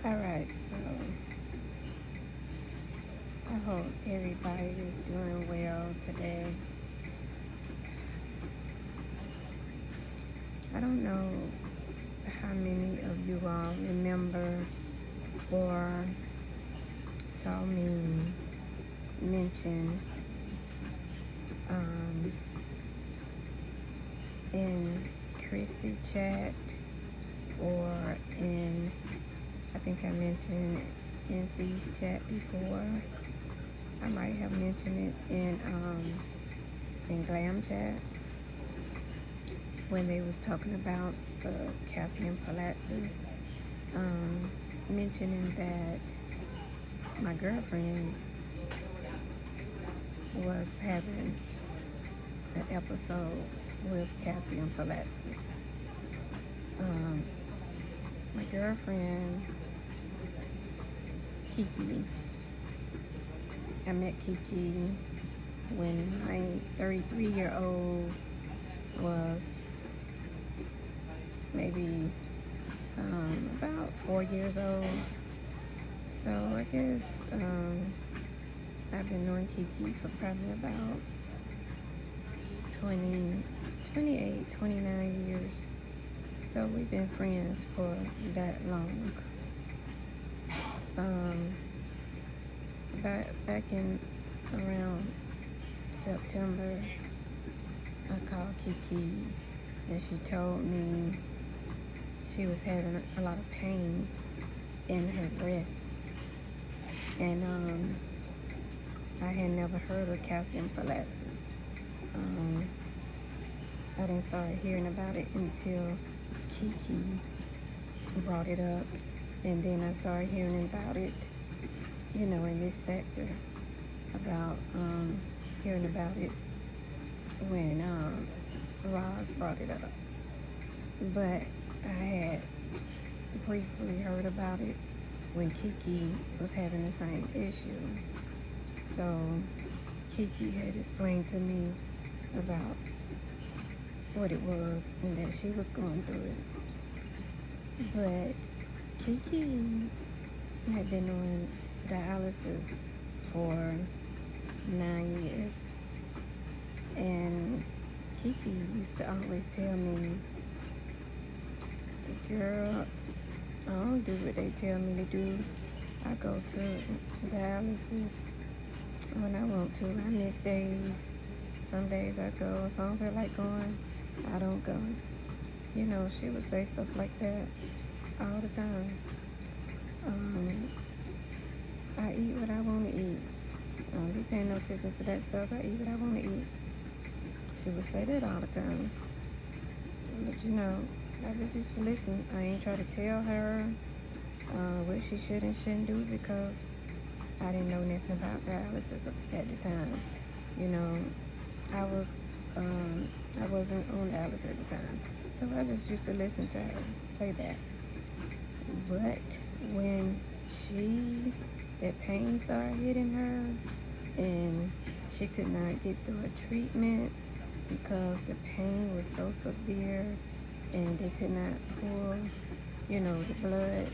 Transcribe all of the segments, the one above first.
Alright, so I hope everybody is doing well today. I don't know how many of you all remember or saw me mention in Chrissy chat or I think I mentioned in Feast chat before. I might have mentioned it in Glam chat when they was talking about the Calciphylaxis, mentioning that my girlfriend was having an episode with Calciphylaxis. My girlfriend Kiki, I met Kiki when my 33-year-old was maybe about 4 years old. So I guess I've been knowing Kiki for probably about 28, 29 years. So we've been friends for that long. Back in around September, I called Kiki and she told me she was having a lot of pain in her breast. And I had never heard of Calciphylaxis. I didn't start hearing about it until Kiki brought it up, and then I started hearing about it, in this sector, about hearing about it when Roz brought it up. But I had briefly heard about it when Kiki was having the same issue. So Kiki had explained to me about what it was and that she was going through it. But Kiki had been on dialysis for 9 years. And Kiki used to always tell me, girl, I don't do what they tell me to do. I go to dialysis when I want to. I miss days. Some days I go. If I don't feel like going, I don't go. She would say stuff like that all the time. I eat what I want to eat. I don't be paying no attention to that stuff. I eat what I want to eat. She would say that all the time. But I just used to listen. I ain't try to tell her what she should and shouldn't do because I didn't know nothing about dialysis at the time. I wasn't on dialysis at the time. So I just used to listen to her say that. But when that pain started hitting her and she could not get through a treatment because the pain was so severe and they could not pull, the blood,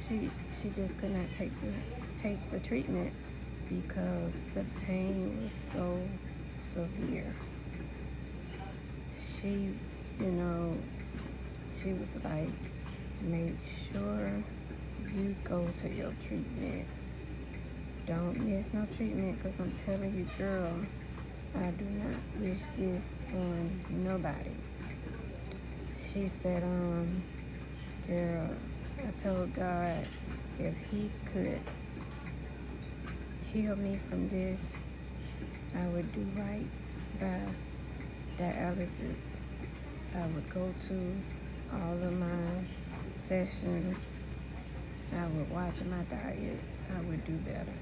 she just could not take the treatment because the pain was so severe. She was like, make sure you go to your treatments. Don't miss no treatment because I'm telling you, girl, I do not wish this on nobody. She said, girl, I told God if he could heal me from this, I would do right by dialysis. I would go to all of my sessions. I would watch my diet. I would do better.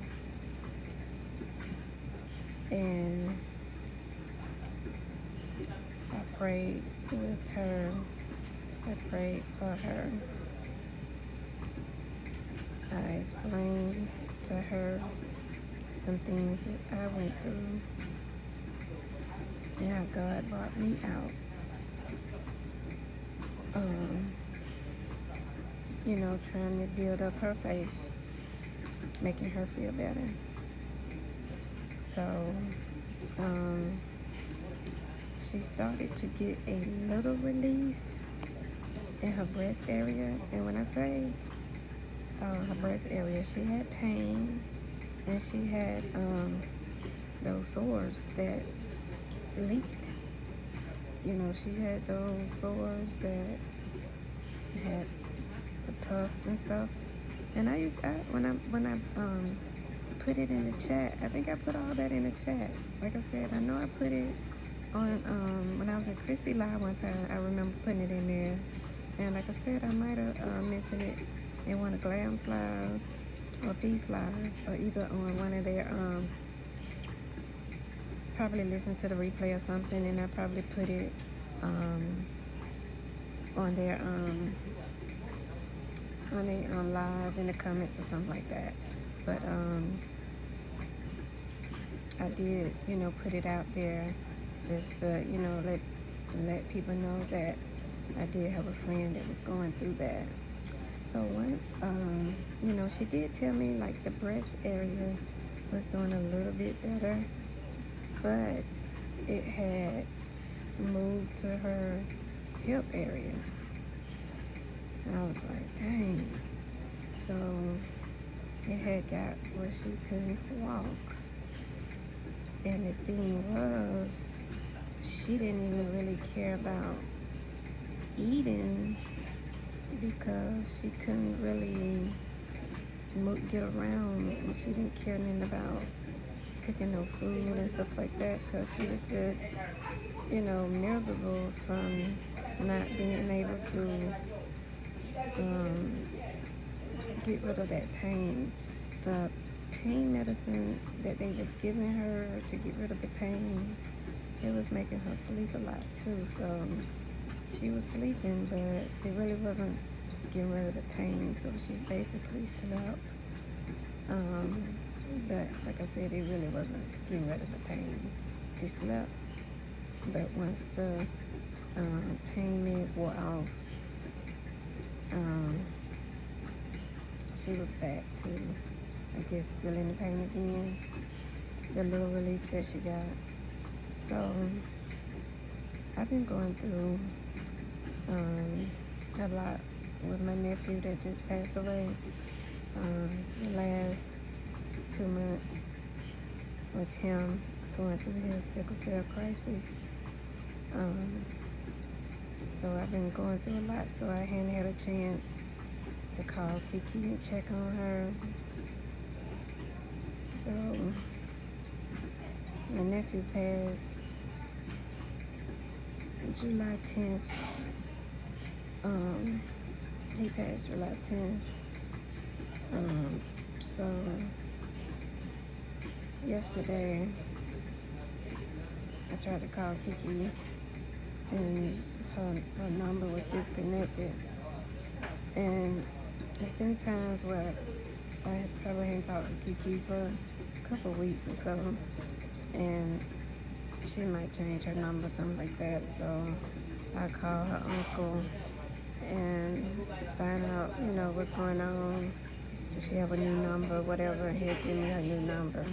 And I prayed with her. I prayed for her. I explained to her some things that I went through and how God brought me out. you know, trying to build up her faith, making her feel better. So, she started to get a little relief in her breast area. And when I say her breast area, she had pain, and she had those sores that leaked. You know, she had those sores that had the pus and stuff. And when I put it in the chat, I think I put all that in the chat. Like I said, I know I put it on when I was at Chrissy Live one time. I remember putting it in there. And like I said, I might have mentioned it in one of Glam's lives or Feast lives, or either on one of their probably listen to the replay or something, and I probably put it on their live in the comments or something like that. But I did, you know, put it out there just to, you know, let people know that I did have a friend that was going through that. So once, you know, she did tell me like the breast area was doing a little bit better, but it had moved to her hip area. And I was like, dang. So it had got where she couldn't walk. And the thing was, she didn't even really care about eating because she couldn't really get around, and she didn't care nothing about cooking no food and stuff like that, because she was just, you know, miserable from not being able to get rid of that pain. The pain medicine that they was giving her to get rid of the pain, it was making her sleep a lot too. So she was sleeping, but it really wasn't getting rid of the pain. So she basically slept. But like I said, it really wasn't getting rid of the pain. She slept, but once the pain meds wore off, she was back to, I guess, feeling the pain again, the little relief that she got. So I've been going through a lot with my nephew that just passed away the last 2 months, with him going through his sickle cell crisis. So I've been going through a lot, so I hadn't had a chance to call Kiki and check on her. So my nephew passed July 10th. He passed July 10th. So yesterday I tried to call Kiki, and her number was disconnected. And there's been times where I probably hadn't talked to Kiki for a couple weeks or so, and she might change her number, something like that. So I call her uncle and find out, you know, what's going on. Does she have a new number, whatever, and he'll give me her new number.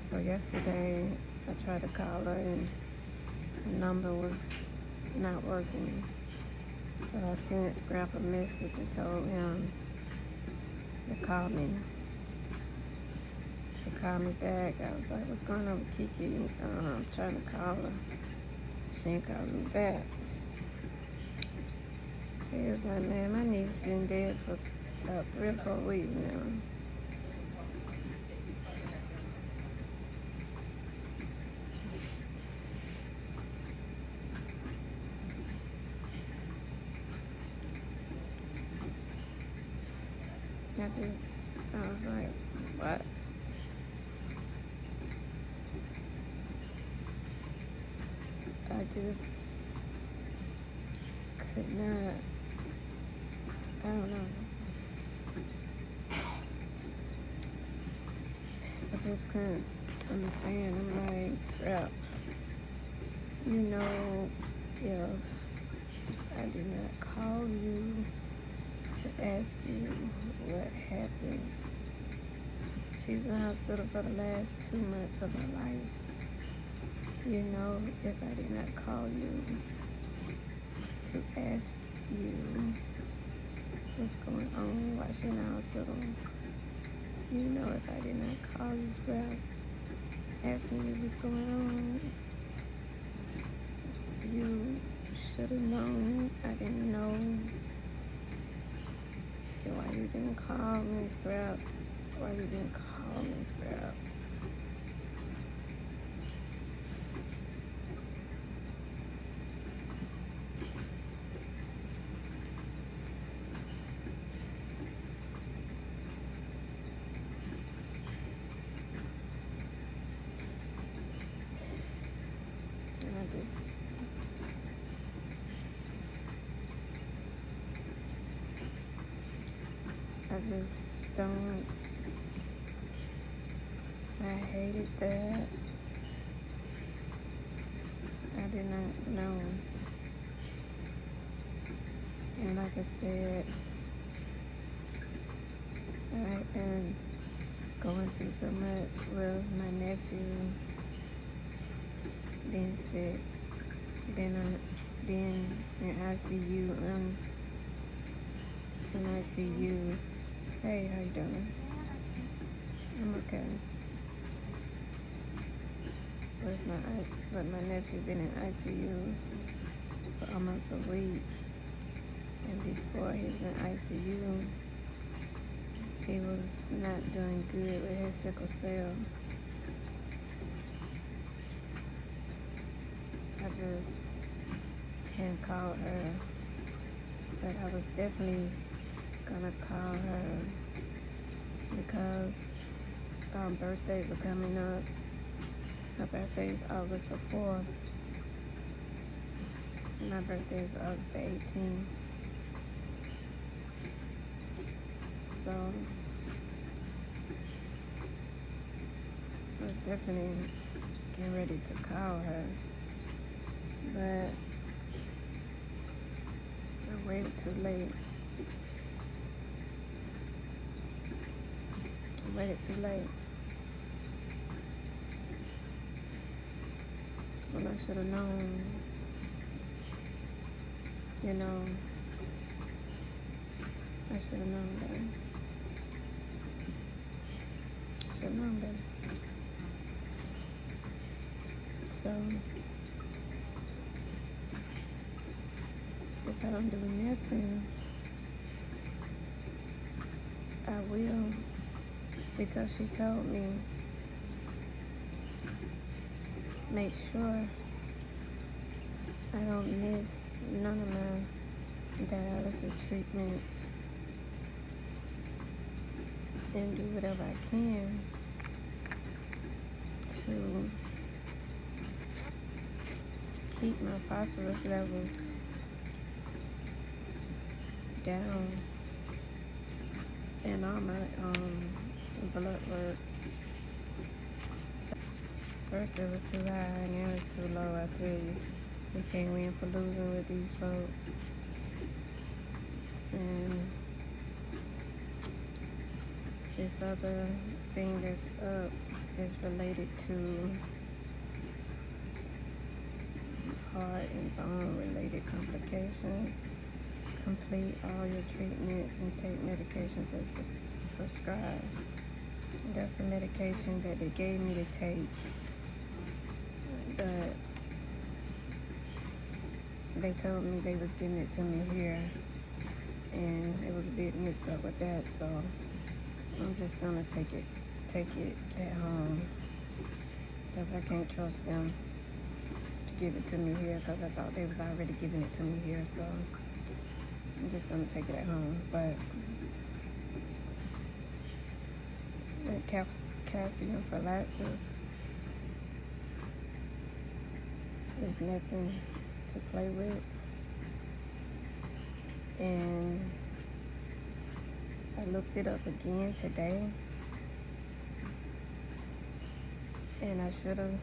So yesterday I tried to call her, and the number was not working. So I sent Scrap a message and told him to call me. He called me back. I was like, what's going on with Kiki? I'm trying to call her. She ain't calling me back. He was like, man, my niece's been dead for about 3 or 4 weeks now. I was like, what? I just could not, I don't know. I just couldn't understand. I'm like, Scrap, you know, if I did not call you to ask you what happened. She's in the hospital for the last 2 months of her life. You know, if I did not call you to ask you what's going on while she's in the hospital, you know, if I did not call you, Scrap, asking you what's going on, you should have known. I didn't know. Why you didn't call me, Scrap? Why you didn't call me, Scrap? And I just don't. I hated that. I did not know. And like I said, I've been going through so much with my nephew being sick, being in ICU, in ICU. Hey, how you doing? I'm okay. With my nephew been in ICU for almost a week, and before he was in ICU, he was not doing good with his sickle cell. I just hadn't called her, but I was definitely gonna call her because birthdays are coming up. Her birthday is August the 4th. My birthday is August the 18th. So I was definitely getting ready to call her, but I waited too late. Well, I should have known, you know, I should have known better. Should have known better. So, if I don't do nothing, I will, because she told me, make sure I don't miss none of my dialysis treatments and do whatever I can to keep my phosphorus levels down and all my blood work. First it was too high, now it's too low. I tell you, we can't win for losing with these folks. And this other thing that's up is related to heart and bone related complications. Complete all your treatments and take medications as subscribed. That's the medication that they gave me to take, but they told me they was giving it to me here, and it was a big mix up with that, so I'm just gonna take it at home, because I can't trust them to give it to me here, because I thought they was already giving it to me here, so I'm just gonna take it at home. But calciphylaxis is nothing to play with, and I looked it up again today, and I should have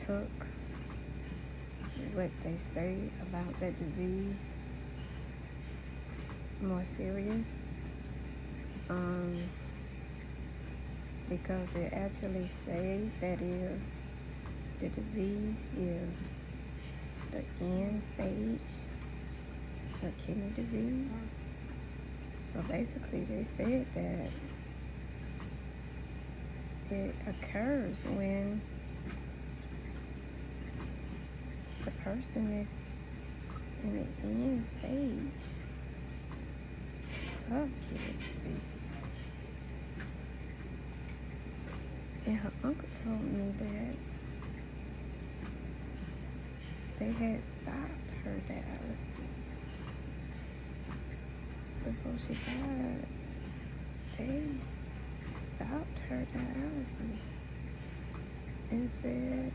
took what they say about that disease more serious, because it actually says that is the disease is the end stage of kidney disease. So basically they said that it occurs when the person is in the end stage of kidney disease. And her uncle told me that they had stopped her dialysis before she died. They stopped her dialysis and said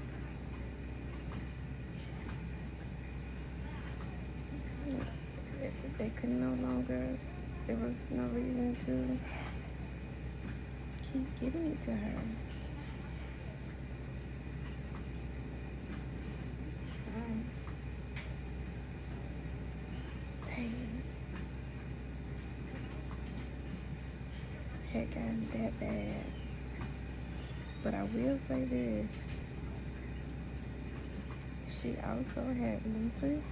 they could no longer, there was no reason to keep giving it to her. Dang. Had gotten that bad. But I will say this. She also had lupus.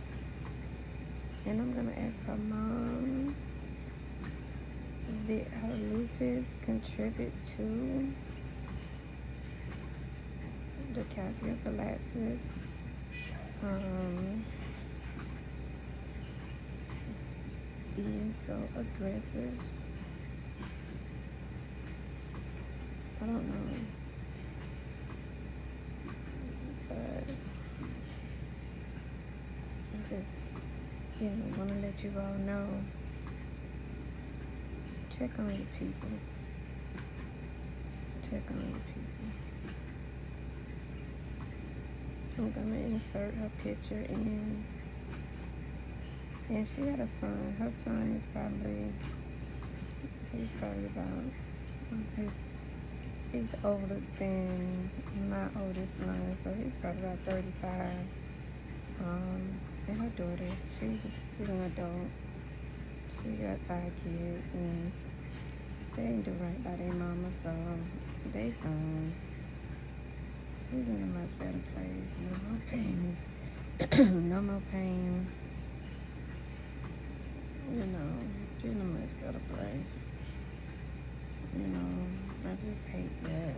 And I'm going to ask her mom, did her lupus contribute to the calciphylaxis? Being so aggressive? I don't know. But I just, want to let you all know, check on your people. Check on your people. I'm going to insert her picture in. And she had a son. Her son is he's probably about, he's older than my oldest son, so he's probably about 35. And her daughter, she's an adult. She got 5 kids, and they ain't do right by their mama, so they fine. She's in a much better place. No more pain. No more pain. She's in a much better place. I just hate that.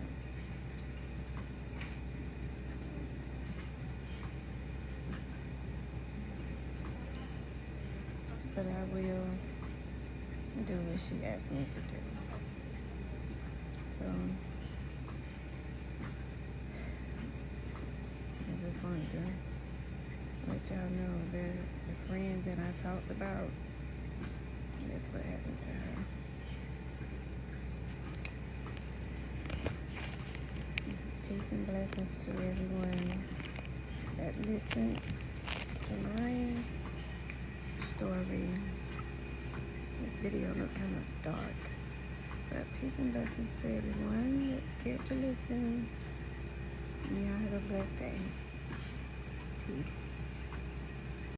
But I will do what she asked me to do. So I just wanted to let y'all know that the friend that I talked about, that's what happened to her. Peace and blessings to everyone that listened to my story. This video looked kind of dark, but peace and blessings to everyone that cared to listen. Y'all have a blessed day. Peace.